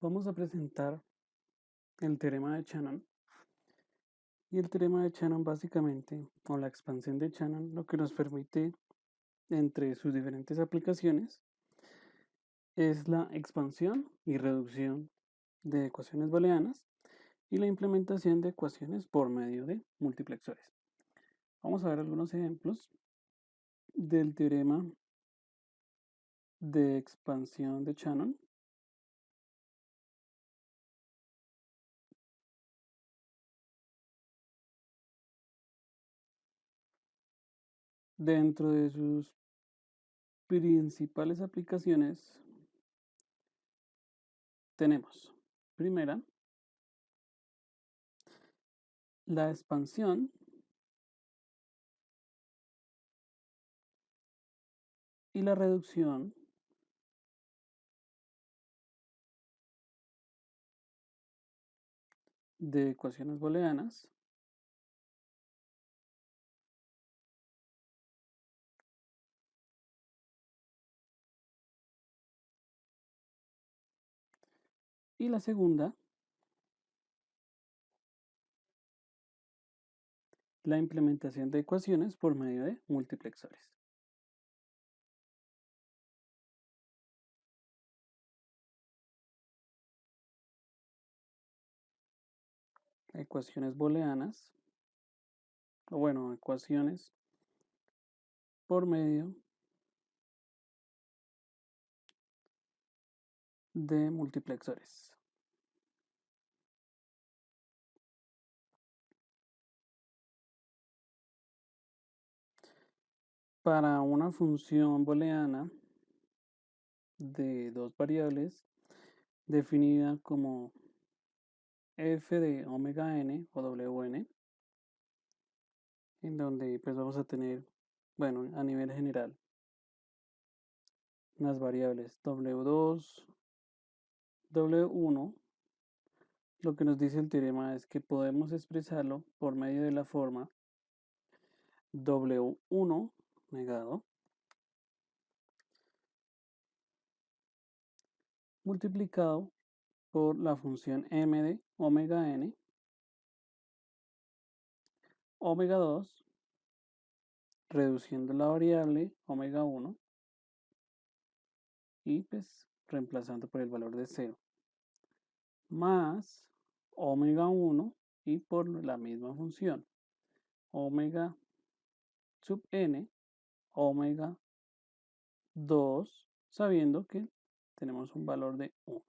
Vamos a presentar el teorema de Shannon. Y el teorema de Shannon básicamente, o la expansión de Shannon, lo que nos permite, entre sus diferentes aplicaciones, es la expansión y reducción de ecuaciones booleanas y la implementación de ecuaciones por medio de multiplexores. Vamos a ver algunos ejemplos del teorema de expansión de Shannon. Dentro de sus principales aplicaciones tenemos, primera, la expansión y la reducción de ecuaciones booleanas y la segunda, la implementación de ecuaciones por medio de multiplexores. Ecuaciones booleanas, o bueno, ecuaciones por medio de multiplexores. Para una función booleana de dos variables definida como f de omega n o wn, en donde pues vamos a tener, bueno, a nivel general, las variables w2, w1. Lo que nos dice el teorema es que podemos expresarlo por medio de la forma w1 negado multiplicado por la función m de omega n, omega 2, reduciendo la variable omega 1 y pues reemplazando por el valor de 0, más omega 1 y por la misma función omega sub n, omega 2, sabiendo que tenemos un valor de 1.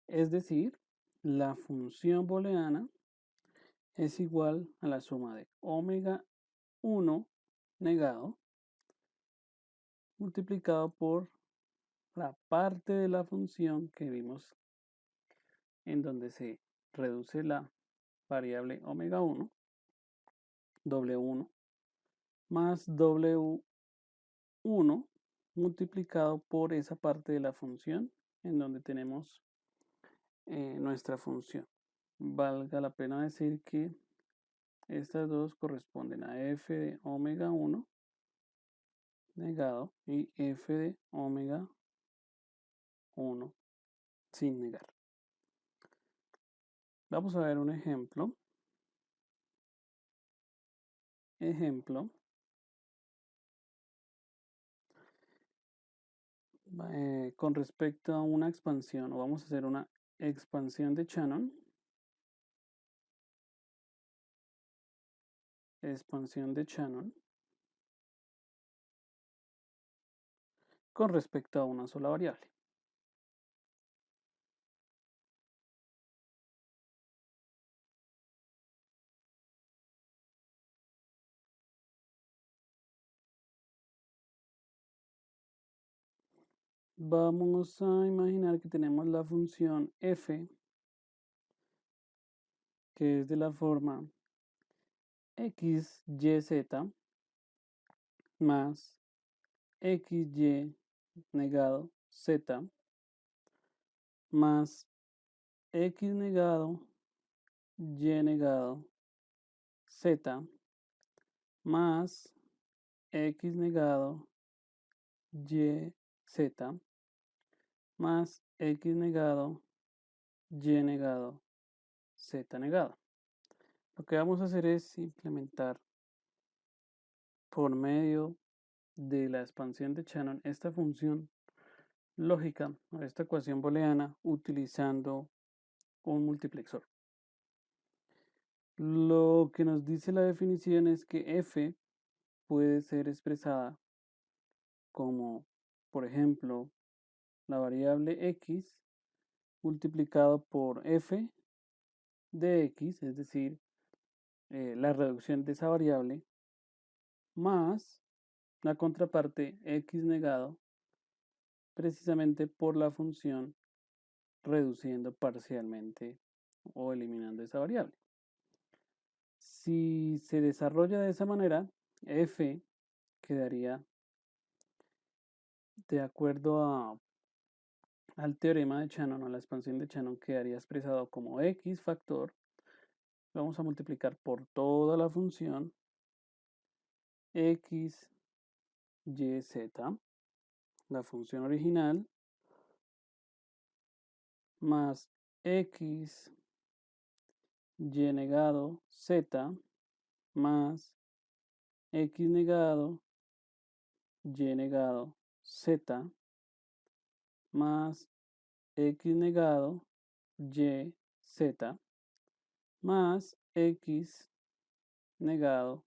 Es decir, la función booleana es igual a la suma de omega 1 negado multiplicado por la parte de la función que vimos en donde se reduce la variable omega 1, w1, más w1 multiplicado por esa parte de la función en donde tenemos nuestra función. Valga la pena decir que estas dos corresponden a f de omega 1 negado y f de omega 1 sin negar. Vamos a ver un ejemplo. Con respecto a una expansión, o vamos a hacer una expansión de Shannon. Expansión de Shannon con respecto a una sola variable. Vamos a imaginar que tenemos la función f, que es de la forma x, y, z, más x, y negado, z, más x negado, y negado, z, más x negado, y, z, más x negado, y negado z negado. Lo que vamos a hacer es implementar por medio de la expansión de Shannon esta función lógica, esta ecuación booleana, utilizando un multiplexor. Lo que nos dice la definición es que f puede ser expresada como, por ejemplo, la variable x multiplicado por f de x, es decir, la reducción de esa variable, más la contraparte x negado, precisamente por la función reduciendo parcialmente o eliminando esa variable. Si se desarrolla de esa manera, f quedaría, de acuerdo al teorema de Shannon o la expansión de Shannon, quedaría expresado como x factor. Vamos a multiplicar por toda la función x, y, z, la función original, más x, y negado, z, más x negado, y negado, z, más x negado, y, z, más x negado,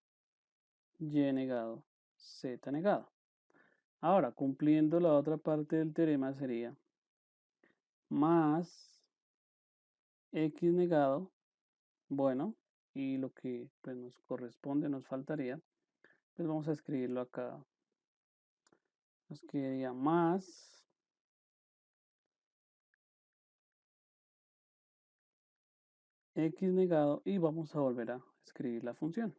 y negado, z negado. Ahora, cumpliendo la otra parte del teorema sería más x negado, bueno, y lo que pues, nos corresponde, nos faltaría, pues vamos a escribirlo acá. Nos quedaría más x negado y vamos a volver a escribir la función.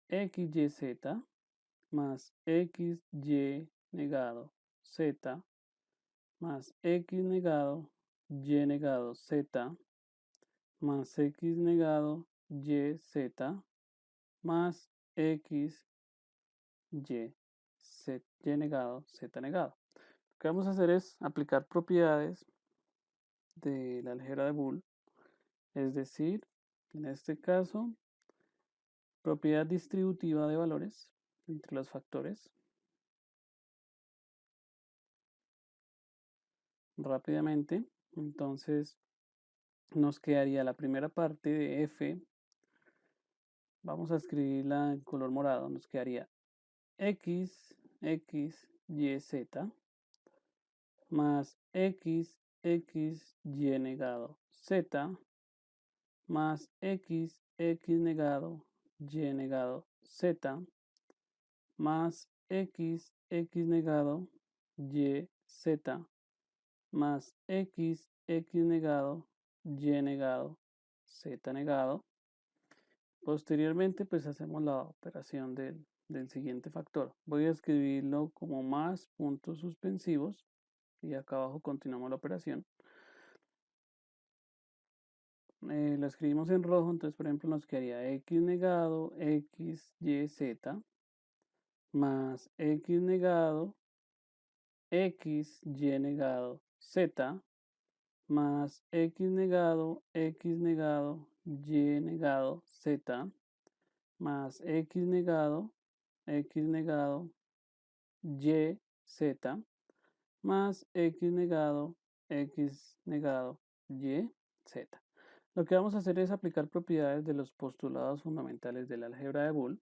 XYZ más XY negado Z más X negado Y negado Z más X negado Y Z más X Y Z Y negado Z negado. Lo que vamos a hacer es aplicar propiedades de la álgebra de Boole, es decir, en este caso, propiedad distributiva de valores entre los factores. Rápidamente, entonces nos quedaría la primera parte de f, vamos a escribirla en color morado, nos quedaría x, y, z, más x, y negado, z, más x, negado, y negado, z, más x, negado, y, z, más x, negado, y negado, z negado. Posteriormente, pues hacemos la operación del siguiente factor. Voy a escribirlo como más puntos suspensivos y acá abajo continuamos la operación. Lo escribimos en rojo, entonces por ejemplo nos quedaría x negado, x, y, z, más x negado, x, y negado, z, más x negado, y negado, z, más x negado, y, z, más x negado, y, z. Lo que vamos a hacer es aplicar propiedades de los postulados fundamentales de la álgebra de Boole,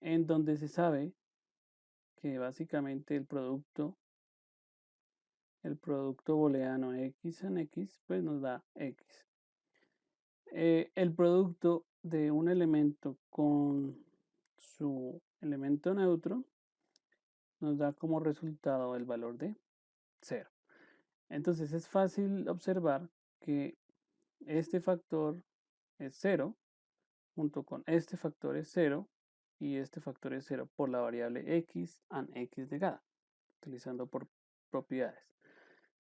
en donde se sabe que básicamente el producto booleano x en x, pues nos da x. El producto de un elemento con su elemento neutro nos da como resultado el valor de 0. Entonces es fácil observar que este factor es 0, junto con este factor es 0, y este factor es 0 por la variable x and x negada, utilizando por propiedades.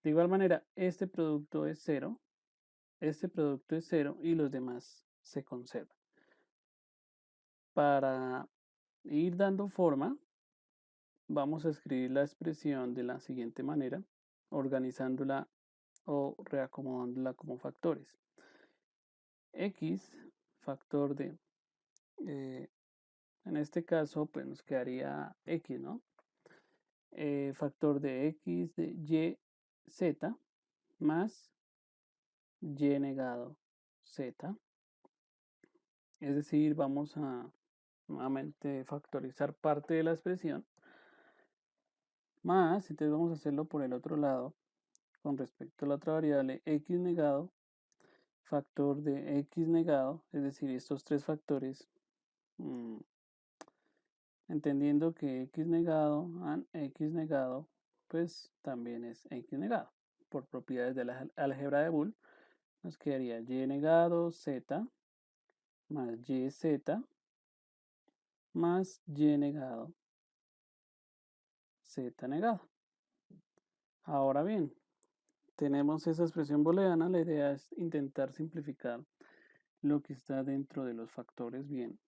De igual manera, este producto es 0, este producto es 0 y los demás se conservan. Para ir dando forma, vamos a escribir la expresión de la siguiente manera, organizándola o reacomodándola como factores. X, factor de, en este caso, pues nos quedaría X, ¿no? Factor de X de Y, Z, más Y negado Z. Es decir, vamos a nuevamente factorizar parte de la expresión. Más, entonces vamos a hacerlo por el otro lado, con respecto a la otra variable X negado, factor de X negado, es decir, estos tres factores, entendiendo que X negado and X negado, pues también es X negado. Por propiedades de la álgebra de Boole, nos quedaría Y negado Z más YZ más Y negado Z negado. Ahora bien, tenemos esa expresión booleana, la idea es intentar simplificar lo que está dentro de los factores bien.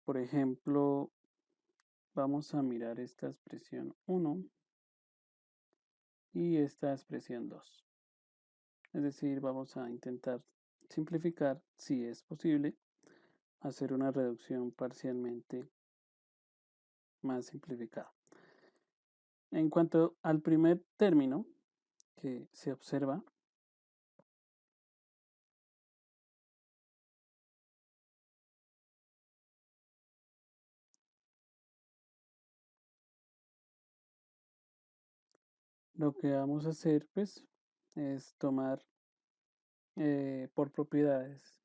Por ejemplo, vamos a mirar esta expresión 1 y esta expresión 2. Es decir, vamos a intentar simplificar, si es posible, hacer una reducción parcialmente más simplificada. En cuanto al primer término que se observa, lo que vamos a hacer pues es tomar por propiedades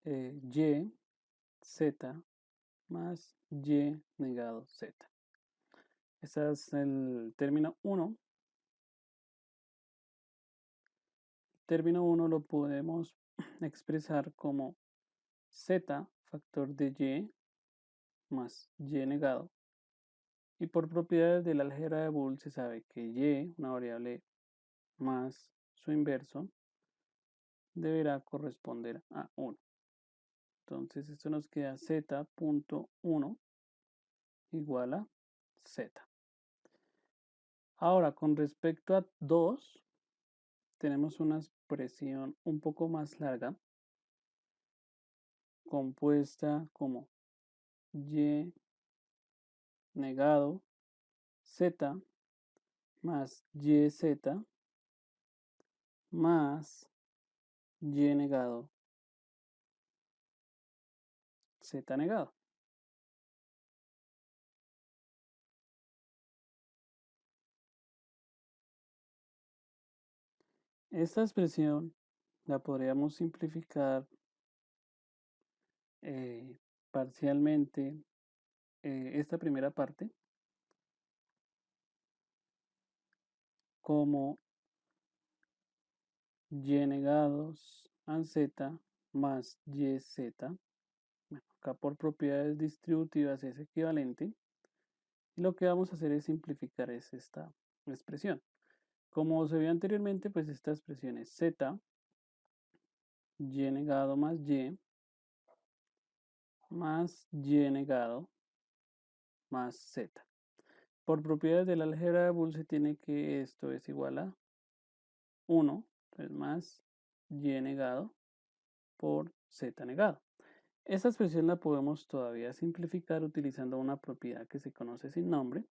Y, Z más Y negado Z. Este es el término 1. Término 1 lo podemos expresar como Z factor de Y más Y negado. Y por propiedades de la álgebra de Boole se sabe que Y, una variable más su inverso, deberá corresponder a 1. Entonces esto nos queda Z.1 igual a Z. Ahora, con respecto a 2, tenemos una expresión un poco más larga, compuesta como Y negado Z más YZ más Y negado Z negado. Esta expresión la podríamos simplificar parcialmente, esta primera parte, como Y negados a Z más YZ. Bueno, acá por propiedades distributivas es equivalente. Y lo que vamos a hacer es simplificar esta expresión. Como se vio anteriormente, pues esta expresión es Z, Y negado más Y negado más Z. Por propiedades de la álgebra de Boole se tiene que esto es igual a 1, entonces más Y negado por Z negado. Esta expresión la podemos todavía simplificar utilizando una propiedad que se conoce sin nombre.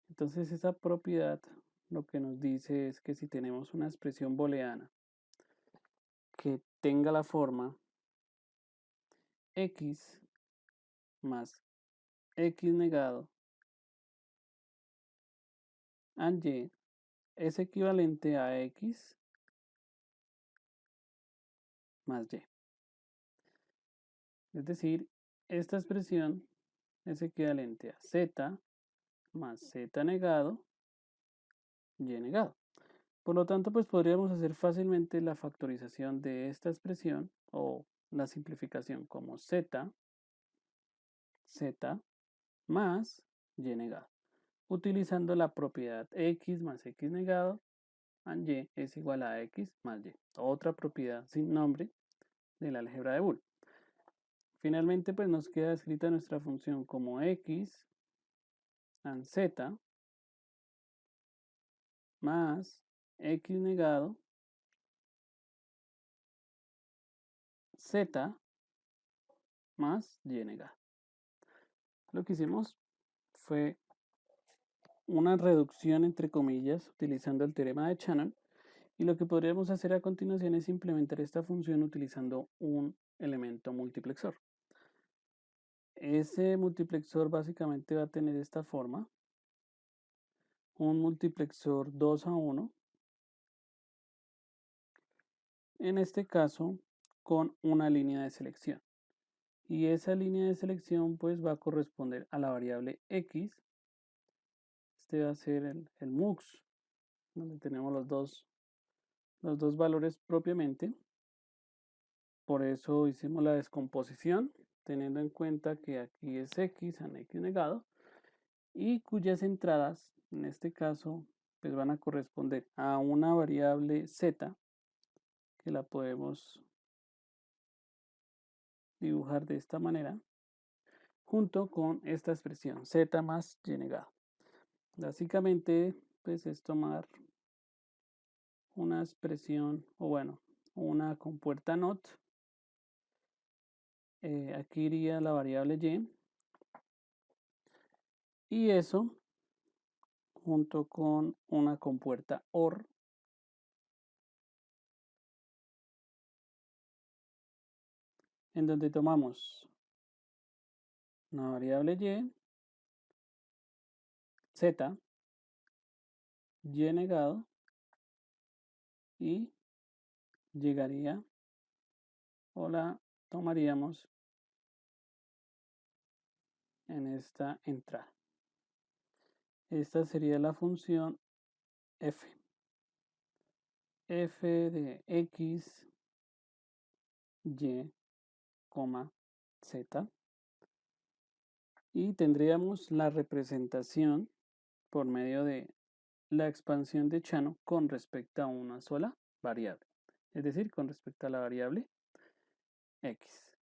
Entonces esa propiedad lo que nos dice es que si tenemos una expresión booleana que tenga la forma X más X negado and Y es equivalente a X más Y. Es decir, esta expresión es equivalente a Z más Z negado, Y negado. Por lo tanto, pues podríamos hacer fácilmente la factorización de esta expresión o la simplificación como Z más Y negado, utilizando la propiedad X más X negado and Y es igual a X más Y, otra propiedad sin nombre del álgebra de Boole. Finalmente, pues nos queda escrita nuestra función como X and Z más x negado z más y negado. Lo que hicimos fue una reducción entre comillas utilizando el teorema de Shannon, y lo que podríamos hacer a continuación es implementar esta función utilizando un elemento multiplexor. Ese multiplexor básicamente va a tener esta forma: un multiplexor 2 a 1, en este caso con una línea de selección, y esa línea de selección pues va a corresponder a la variable x. Este va a ser el mux, donde tenemos los dos valores propiamente. Por eso hicimos la descomposición, teniendo en cuenta que aquí es x en x negado, y cuyas entradas, en este caso, pues van a corresponder a una variable z, que la podemos dibujar de esta manera, junto con esta expresión z más y negado. Básicamente, pues es tomar una expresión, o bueno, una compuerta not. Aquí iría la variable y eso junto con una compuerta OR, en donde tomamos una variable z, y negado, y llegaría, o la tomaríamos en esta entrada. Esta sería la función f. F de x, y, z. Y tendríamos la representación por medio de la expansión de Shannon con respecto a una sola variable, es decir, con respecto a la variable x.